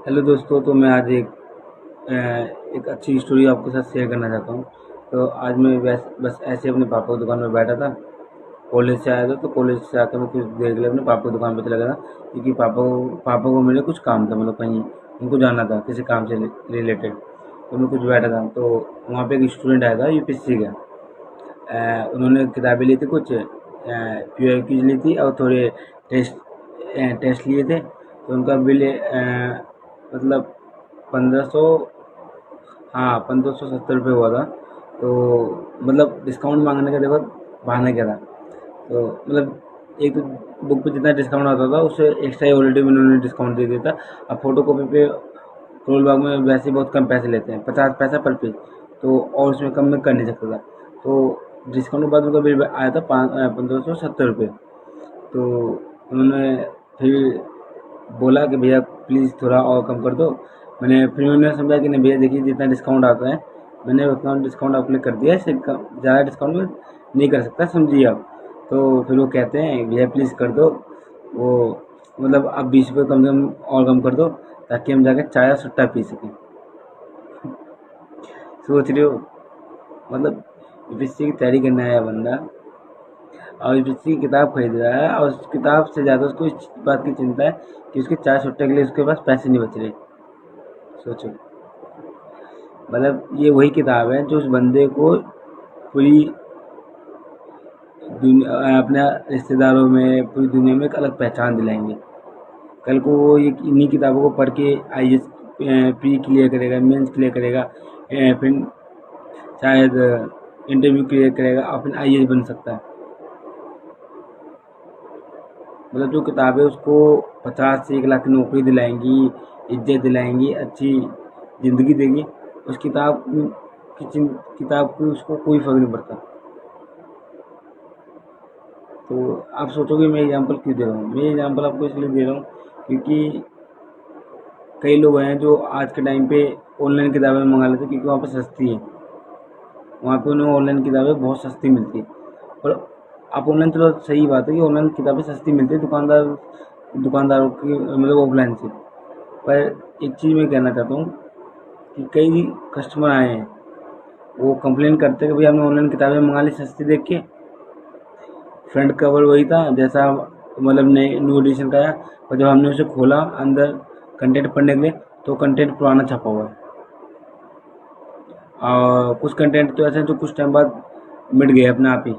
Hello दोस्तों, तो मैं आज एक अच्छी स्टोरी आपके साथ शेयर करना चाहता हूँ। तो आज मैं बस ऐसे अपने पापा की दुकान में बैठा था। कॉलेज से आया था, तो कॉलेज से आकर मैं कुछ देर के लिए अपने पापा की दुकान पे चला गया था, क्योंकि पापा को मेरे कुछ काम था, मतलब कहीं उनको जाना था किसी काम से रिलेटेड। तो मैं कुछ बैठा था, तो वहाँ पे एक स्टूडेंट आया था यूपीएससी का। उन्होंने किताबें ली थी, कुछ पीओ की ली थी और थोड़े टेस्ट टेस्ट लिए थे। तो उनका बिल मतलब 1500, हाँ 1570 रुपये हुआ था। तो मतलब डिस्काउंट मांगने का देखो बहाना क्या था। तो मतलब एक तो बुक पे जितना डिस्काउंट आता था उससे एक्स्ट्रा ही ऑलरेडी उन्होंने डिस्काउंट दे दिया था। अब फोटो कॉपी पे पेट्रोल बाग में वैसे ही बहुत कम पैसे लेते हैं, 50 पैसा पर पेज। तो और उसमें कम में कर नहीं सकता था। तो डिस्काउंट के बाद उनका बिल आया था 1570 रुपये। तो उन्होंने फिर बोला कि भैया प्लीज़ थोड़ा और कम कर दो। फिर उन्होंने समझा कि नहीं भैया देखिए जितना डिस्काउंट आता है मैंने उतना डिस्काउंट आपके लिए कर दिया है, इससे ज़्यादा डिस्काउंट में नहीं कर सकता, समझिए आप। तो फिर वो कहते हैं भैया प्लीज़ कर दो, वो मतलब आप 20 रुपये कम से कम और कम कर दो, ताकि हम जाकर चाय और सुट्टा पी सकें। सोच रहे हो, मतलब यूपीएससी की तैयारी करने आया बंदा और यूपीएससी की किताब खरीद रहा है, और उस किताब से ज़्यादा उसको इस बात की चिंता है कि उसके चाय सुट्टे के लिए उसके पास पैसे नहीं बच रहे। सोचो, मतलब ये वही किताब है जो उस बंदे को पूरी दुनिया, अपने रिश्तेदारों में, पूरी दुनिया में एक अलग पहचान दिलाएंगे। कल को वो ये इन्हीं किताबों को पढ़ के आईएएस प्री क्लियर करेगा, मेंस क्लियर करेगा, फिर शायद इंटरव्यू क्लियर करेगा और फिर आईएएस बन सकता है। मतलब जो किताबें उसको 50 से 1 लाख की नौकरी दिलाएंगी, इज्जत दिलाएंगी, अच्छी ज़िंदगी देंगी, उस किताब की उसको कोई फ़र्क नहीं पड़ता। तो आप सोचोगे मैं एग्जांपल क्यों दे रहा हूँ? मैं एग्जांपल आपको इसलिए दे रहा हूँ क्योंकि कई लोग हैं जो आज के टाइम पे ऑनलाइन किताबें मंगा लेते हैं, क्योंकि वहाँ पे सस्ती है। वहाँ पे उन्हें ऑनलाइन किताबें बहुत सस्ती मिलती है। और आप ऑनलाइन, चलो सही बात है कि ऑनलाइन किताबें सस्ती मिलती है दुकानदारों की, मतलब ऑफलाइन से। पर एक चीज़ मैं कहना चाहता हूँ कि कई कस्टमर आए हैं, वो कंप्लेन करते हैं कि भैया हमने ऑनलाइन किताबें मंगा ली सस्ती देख के, फ्रंट कवर वही था जैसा मतलब नए न्यू एडिशन का है, और जब हमने उसे खोला अंदर कंटेंट पढ़ने के लिए, तो कंटेंट पुराना छपा हुआ है। और कुछ कंटेंट तो ऐसे हैं जो कुछ टाइम बाद मिट गए अपने आप ही।